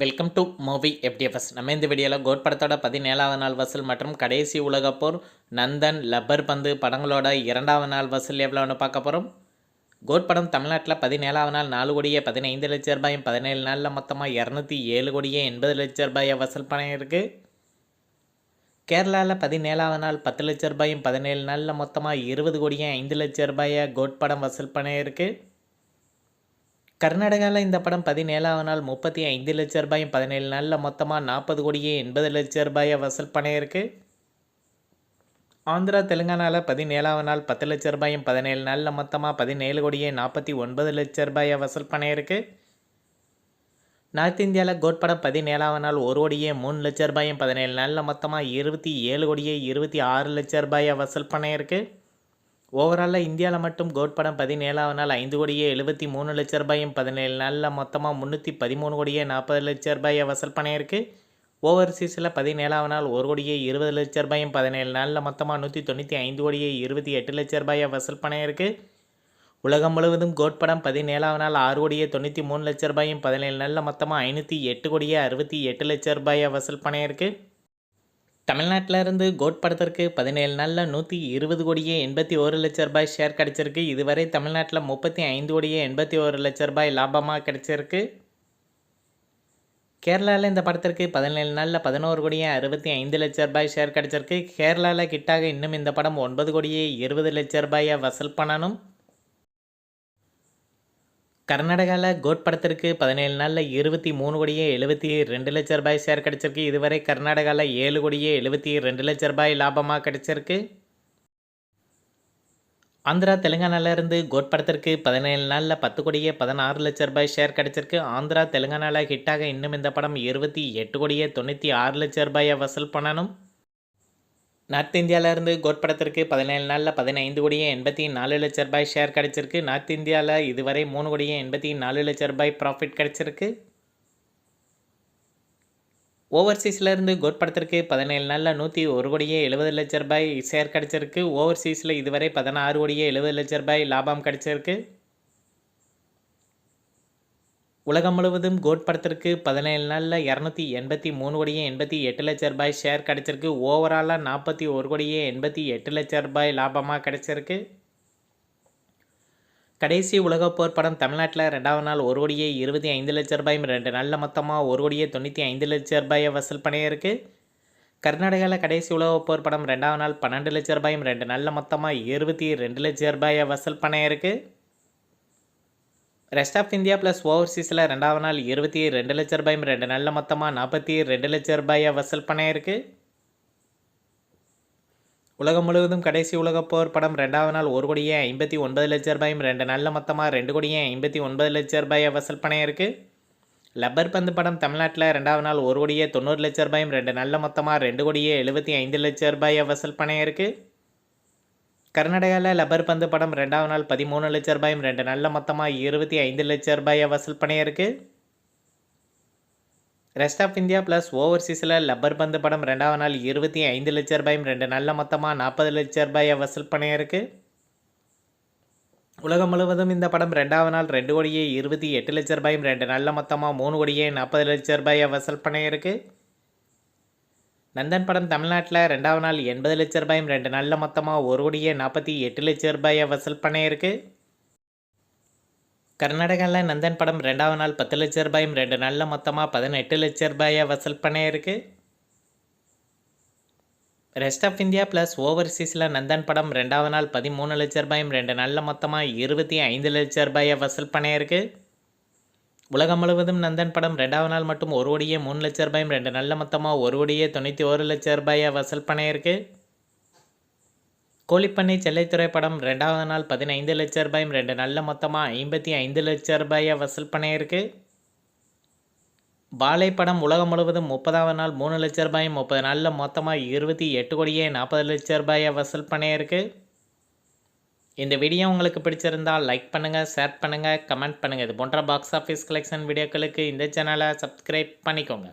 Welcome to movie FDFS. நம்ம இந்த வீடியோவில் கோட் படத்தோட 17வது நாள் வசூல் மற்றும் கடைசி உலகப்போர், நந்தன், லப்பர் பந்து படங்களோட 2வது நாள் வசூல் எவ்வளோன்னு பார்க்க போகிறோம். கோட் படம் தமிழ்நாட்டில் 17வது நாள் 4 கோடியே 15 லட்ச ரூபாயும், 17 நாளில் மொத்தமாக 207 கோடியே 80 லட்ச ரூபாயை வசூல் பண்ணியிருக்கு. கேரளாவில் 17வது நாள் 10 லட்ச ரூபாயும், 17 நாளில் மொத்தமாக 20 கோடியே 5 லட்ச ரூபாயை கோட் படம் வசூல் பண்ணியிருக்கு. கர்நாடகாவில் இந்த படம் 17வது நாள் 35 லட்ச ரூபாயும், 17 நாளில் மொத்தமாக 40 கோடியே 80 லட்ச ரூபாயை வசூல் பண்ணியிருக்கு. ஆந்திரா தெலுங்கானாவில் 17வது நாள் 10 லட்ச ரூபாயும், 17 நாளில் மொத்தமாக 17 கோடியே 49 லட்ச ரூபாயை வசூல் பண்ணியிருக்கு. நார்த் இந்தியாவில் கோட் படம் 17வது நாள் 1 கோடியே 3 லட்ச ரூபாயும், 17 நாளில் மொத்தமாக 27 கோடியே 26 லட்ச ரூபாயை வசூல் பண்ணியிருக்கு. ஓவராலாக இந்தியாவில் மட்டும் கோட் படம் 17வது நாள் 5 கோடியே 73 லட்ச ரூபாயும், 17 நாளில் மொத்தமாக 313 கோடியே 40 லட்ச ரூபாயை வசூல் பண்ணியிருக்கு. ஓவர்சீஸில் 17வது நாள் 1 கோடியே 20 லட்ச ரூபாயும், 17 நாளில் மொத்தமாக 195 கோடியே 28 லட்ச ரூபாயை வசூல் பண்ணியிருக்கு. உலகம் முழுவதும் கோட் படம் 17வது நாள் 6 கோடியே 93 லட்ச ரூபாயும், 17 நாளில் மொத்தமாக 508 கோடியே 68 லட்ச ரூபாயை வசூல் பண்ணியிருக்கு. தமிழ்நாட்டில் இருந்து கோட் படத்திற்கு 17 நாளில் 120 கோடியே 81 லட்ச ரூபாய் ஷேர் கிடச்சிருக்கு. இதுவரை தமிழ்நாட்டில் 35 கோடியே 81 லட்ச ரூபாய் லாபமாக கிடச்சிருக்கு. கேரளாவில் இந்த படத்திற்கு 17 நாளில் 11 கோடியே 65 லட்ச ரூபாய் ஷேர் கிடச்சிருக்கு. கேரளாவில் கிட்டாக இன்னும் இந்த படம் 9 கோடியே 20 லட்ச ரூபாயை வசூல் பண்ணணும். கர்நாடகாவில் கோட் படத்திற்கு 17 நாளில் 23 கோடியே 72 லட்ச ரூபாய் ஷேர் கிடச்சிருக்கு. இதுவரை கர்நாடகாவில் 7 கோடியே 72 லட்ச ரூபாய் லாபமாக கிடச்சிருக்கு. ஆந்திரா தெலுங்கானாவிலிருந்து கோட் படத்திற்கு 17 நாளில் 10 கோடியே 16 லட்ச ரூபாய் ஷேர் கிடச்சிருக்கு. ஆந்திரா தெலுங்கானாவில் ஹிட்டாக இன்னும் இந்த படம் 28 கோடியே 96 லட்ச ரூபாயை வசூல் பண்ணணும். நார்த் இந்தியாவிலேருந்து கோட் படத்திற்கு 17 நாளில் 15 கோடியே 84 லட்ச ரூபாய் ஷேர் கிடச்சிருக்கு. நார்த் இந்தியாவில் இதுவரை 3 கோடியே 84 லட்ச ரூபாய் ப்ராஃபிட் கிடச்சிருக்கு. ஓவர்சீஸ்லேருந்து கோட் படத்திற்கு 17 நாளில் 101 கோடியே 70 லட்ச ரூபாய் ஷேர் கிடச்சிருக்கு. ஓவர்சீஸில் இதுவரை 16 கோடியே 70 லட்ச ரூபாய் லாபம் கிடச்சிருக்கு. உலகம் முழுவதும் கோட் படத்திற்கு 17 நாளில் 283 கோடியே 88 லட்ச ரூபாய் ஷேர் கிடச்சிருக்கு. ஓவராலாக 41 கோடியே 88 லட்ச ரூபாய் லாபமாக கிடச்சிருக்கு. கடைசி உலகப்போர் படம் தமிழ்நாட்டில் 2வது நாள் 1 கோடியே 25 லட்ச ரூபாயும், 2 நாளில் மொத்தமாக 1 கோடியே 95 லட்ச ரூபாயை வசூல் பண்ணியிருக்கு. கர்நாடகாவில் கடைசி உலகப்போர் படம் 2வது நாள் 12 லட்ச ரூபாயும், 2 நாளில் மொத்தமாக 22 லட்ச ரூபாயை வசூல் பண்ணியிருக்கு. ரெஸ்ட் ஆஃப் இந்தியா ப்ளஸ் ஓவர்சீஸில் 2வது நாள் 22 லட்ச ரூபாயும், 2 நாளில் மொத்தமாக 42 லட்ச ரூபாயை வசூல் பண்ணியிருக்கு. உலகம் முழுவதும் கடைசி உலகப்போர் படம் 2வது நாள் 1 கோடியே 59 லட்ச ரூபாயும், 2 நாளில் மொத்தமாக 2 கோடியே 59 லட்ச ரூபாயை வசூல் பண்ணியிருக்கு. லப்பர் பந்து படம் தமிழ்நாட்டில் 2வது நாள் 1 கோடியே 90 லட்ச ரூபாயும், 2 நாளில் மொத்தமாக 2 கோடியே 75 லட்ச ரூபாயை வசூல் பண்ணியிருக்கு. கர்நாடகாவில் லப்பர் பந்து படம் 2வது நாள் 13 லட்ச ரூபாயும், 2 நாளில் மொத்தமாக 25 லட்ச ரூபாயை வசூல் பண்ணியிருக்கு. ரெஸ்ட் ஆஃப் இந்தியா ப்ளஸ் ஓவர்சீஸில் லப்பர் பந்து படம் 2வது நாள் 25 லட்ச ரூபாயும், 2 நாளில் மொத்தமாக 40 லட்ச ரூபாயை வசூல் பண்ணியிருக்கு. உலகம் முழுவதும் இந்த படம் 2வது நாள் 2 கோடியே 28 லட்ச ரூபாயும், 2 நாளில் மொத்தமாக 3 கோடியே 40 லட்ச ரூபாயை வசூல் பண்ணியிருக்கு. நந்தன் படம் தமிழ்நாட்டில் 2வது நாள் 80 லட்ச ரூபாயும், 2 நாளில் மொத்தமாக 1 கோடியே 48 லட்ச ரூபாயை வசூல் பண்ணியிருக்கு. கர்நாடகாவில் நந்தன் படம் 2வது நாள் 10 லட்ச ரூபாயும், 2 நாளில் மொத்தமாக 18 லட்ச ரூபாயை வசூல் பண்ணியிருக்கு. ரெஸ்ட் ஆஃப் இந்தியா ப்ளஸ் ஓவர்சீஸில் நந்தன் படம் 2வது நாள் 13 லட்ச ரூபாயும், 2 நாளில் மொத்தமாக 25 லட்ச ரூபாயை வசூல் பண்ணியிருக்கு. உலகம் முழுவதும் நந்தன் படம் 2வது நாள் மட்டும் 1 கோடியே 3 லட்ச ரூபாயும், 2 நாளில் மொத்தமாக 1 கோடியே 91 லட்ச ரூபாயை வசூல் பண்ணியிருக்கு. கோழிப்பண்ணை செல்லைத்துறை படம் 2வது நாள் 15 லட்ச ரூபாயும், 2 நாளில் மொத்தமாக 55 லட்ச ரூபாயை வசூல் பண்ணியிருக்கு. பாலை படம் உலகம் முழுவதும் 30வது நாள் 3 லட்ச ரூபாயும், 30 நாளில் மொத்தமாக 28 கோடியே 40 லட்ச ரூபாயை வசூல் பண்ணியிருக்கு. இந்த வீடியோ உங்களுக்கு பிடிச்சிருந்தால் லைக் பண்ணுங்கள், ஷேர் பண்ணுங்கள், கமெண்ட் பண்ணுங்கள். இது போன்ற பாக்ஸ் ஆஃபீஸ் கலெக்ஷன் வீடியோக்களுக்கு இந்த சேனலை சப்ஸ்கிரைப் பண்ணிக்கோங்க.